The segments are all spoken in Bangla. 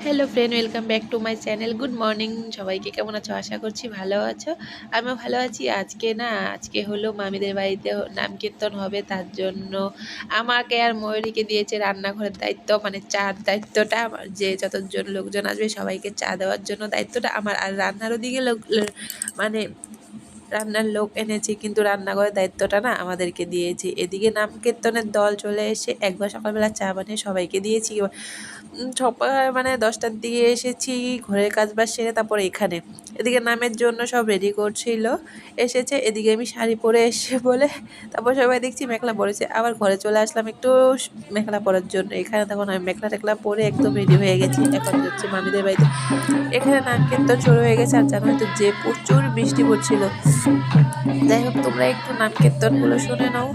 Hello friend, welcome back to my channel. Good morning সবাইকে, কেমন আছো? আশা করছি ভালো আছো। আমিও ভালো আছি। আজকে হলো মামিদের বাড়িতে নাম কীর্তন হবে, তার জন্য আমাকে আর ময়ূরীকে দিয়েছে রান্নাঘরের দায়িত্ব, মানে চার দায়িত্বটা যে যতজন লোকজন আসবে সবাইকে চা দেওয়ার জন্য দায়িত্বটা আমার। আর রান্নার ওদিকে মানে রান্নার লোক এনেছি, কিন্তু রান্নাঘরের দায়িত্বটা না আমাদেরকে দিয়েছে। এদিকে নাম কীর্তনের দল চলে এসে একবার সকালবেলা চা বানিয়ে সবাইকে দিয়েছি। সকাল মানে 10টার দিকে এসেছি, ঘরের কাজ বাজ সেরে তারপরে এদিকে নামের জন্য সব রেডি করছিল, এসেছে। এদিকে আমি শাড়ি পরে এসে বলে তারপর সবাই দেখছি মেখলা পরেছে, আবার ঘরে চলে আসলাম একটু মেখলা পরার জন্য। এখানে তখন আমি মেখলা টেখলা পরে একদম রেডি হয়ে গেছি, এখন যাচ্ছি মামিদের বাড়িতে। এখানে নাম কীর্তন শুরু হয়ে গেছে, আর জানো হয়তো যে প্রচুর বৃষ্টি পড়ছিল। যাই হোক, তোমরা একটু নাম কীর্তনগুলো শুনে নাও।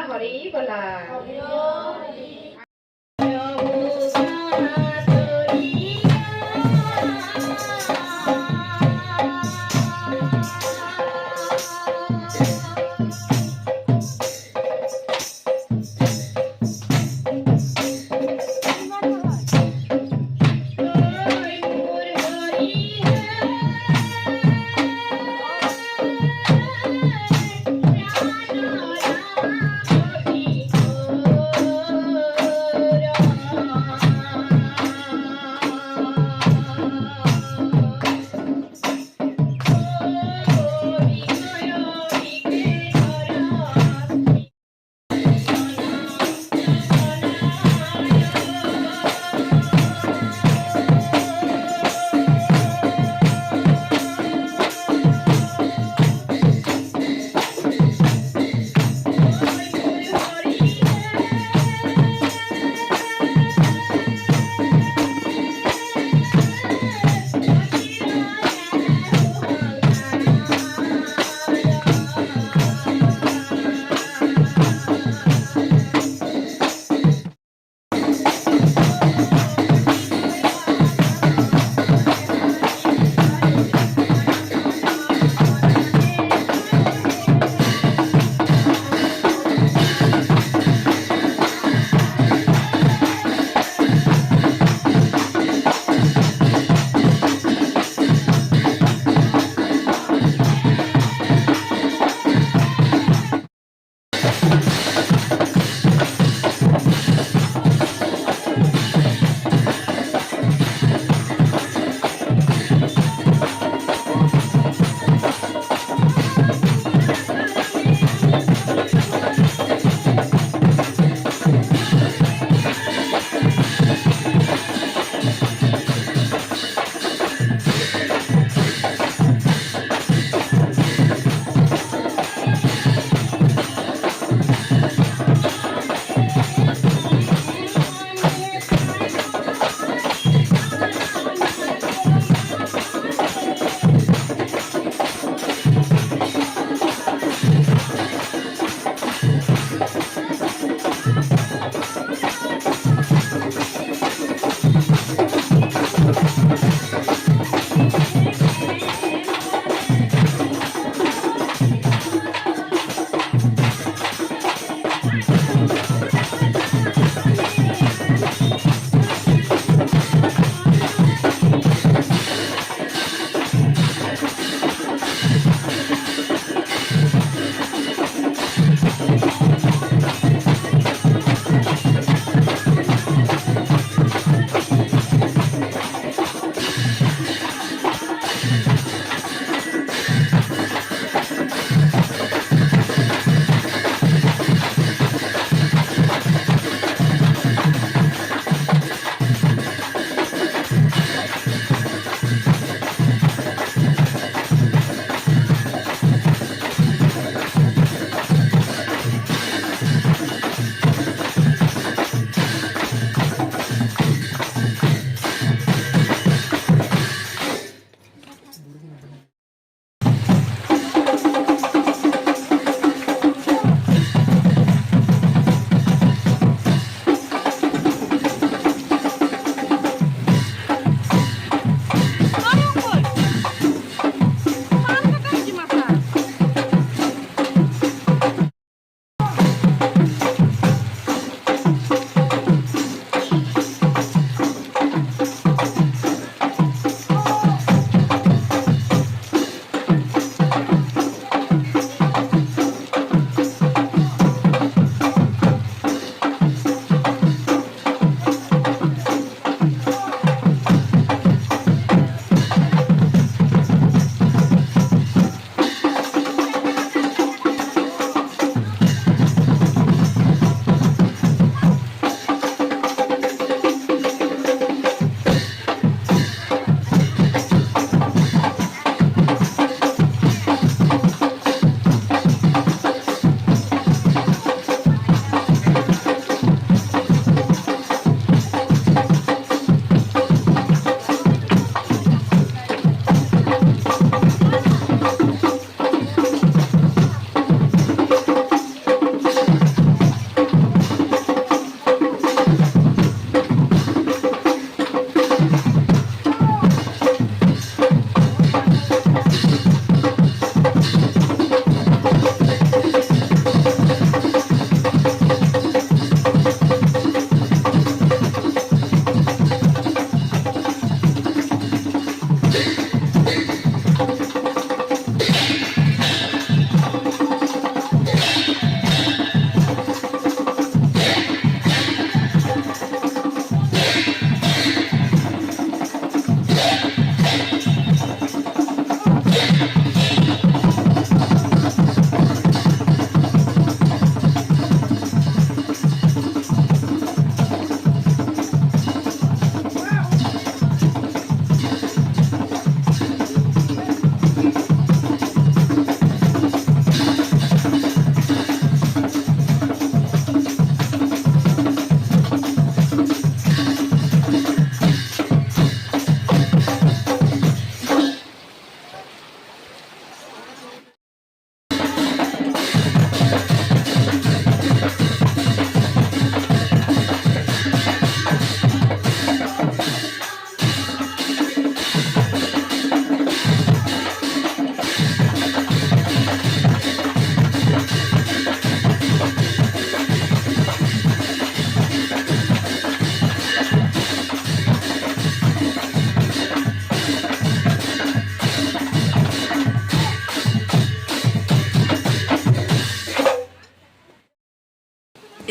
হরি বলা।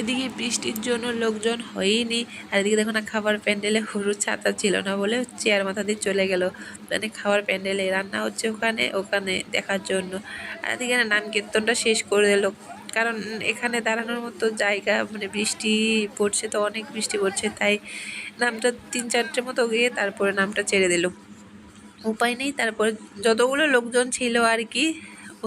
এদিকে বৃষ্টির জন্য লোকজন হয়নি। আর এদিকে দেখো না, খাবার প্যান্ডেলে হলুদ ছাতা ছিল না বলে চেয়ার মাথা দিয়ে চলে গেল। মানে খাবার প্যান্ডেলে রান্না হচ্ছে ওখানে ওখানে দেখার জন্য। আর এদিকে না নাম কীর্তনটা শেষ করে দিল, কারণ এখানে দাঁড়ানোর মতো জায়গা, মানে বৃষ্টি পড়ছে তো, অনেক বৃষ্টি পড়ছে, তাই নামটা 3-4টে মতো গিয়ে তারপরে নামটা ছেড়ে দিল। উপায় নেই, তারপরে যতগুলো লোকজন ছিল আর কি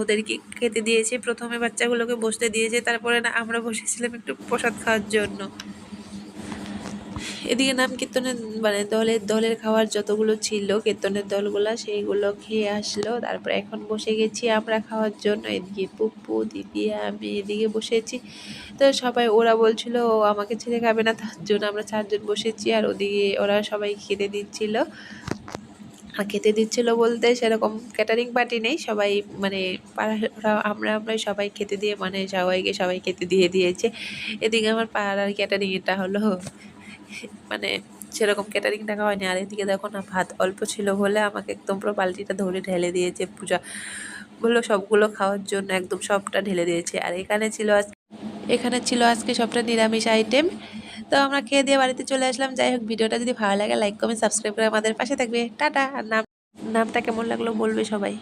ওদেরকে খেতে দিয়েছে। প্রথমে বাচ্চাগুলোকে বসতে দিয়েছে, তারপরে না আমরা বসেছিলাম একটু প্রসাদ খাওয়ার জন্য। এদিকে নাম কীর্তনের মানে দলের খাবার যতগুলো ছিল কীর্তনের দলগুলা, সেইগুলো খেয়ে আসলো। তারপরে এখন বসে গেছি আমরা খাওয়ার জন্য। এদিকে পুপ্পু, দিদি, আমি এদিকে বসেছি। তো সবাই ওরা বলছিল ও আমাকে ছেড়ে খাবে না, তার জন্য আমরা 4জন বসেছি। আর ওদিকে ওরা সবাই খেতে দিচ্ছিল। আর খেতে দিচ্ছিল বলতে সেরকম ক্যাটারিং পার্টি নেই, সবাই মানে পাড়ার আমরা সবাই খেতে দিয়ে, মানে সবাই খেতে দিয়ে দিয়েছে। এদিকে আমার পাড়ার ক্যাটারিং এটা হলো, মানে সেরকম ক্যাটারিং টাকা হয়নি। আর এদিকে দেখো না, ভাত অল্প ছিল বলে আমাকে একদম পুরো বালতিটা ধরে ঢেলে দিয়েছে। পূজা বললো সবগুলো খাওয়ার জন্য একদম সবটা ঢেলে দিয়েছে। আর এখানে ছিল আজকে সবটা নিরামিষ আইটেম। তো আমরা খেয়ে দিয়ে বাড়িতে চলে আসলাম। যাই হোক, ভিডিওটা যদি ভালো লাগে লাইক কমেন্ট সাবস্ক্রাইব করে আমাদের পাশে থাকবে। টাটা। আর নামটা কেমন লাগলো বলবে সবাই।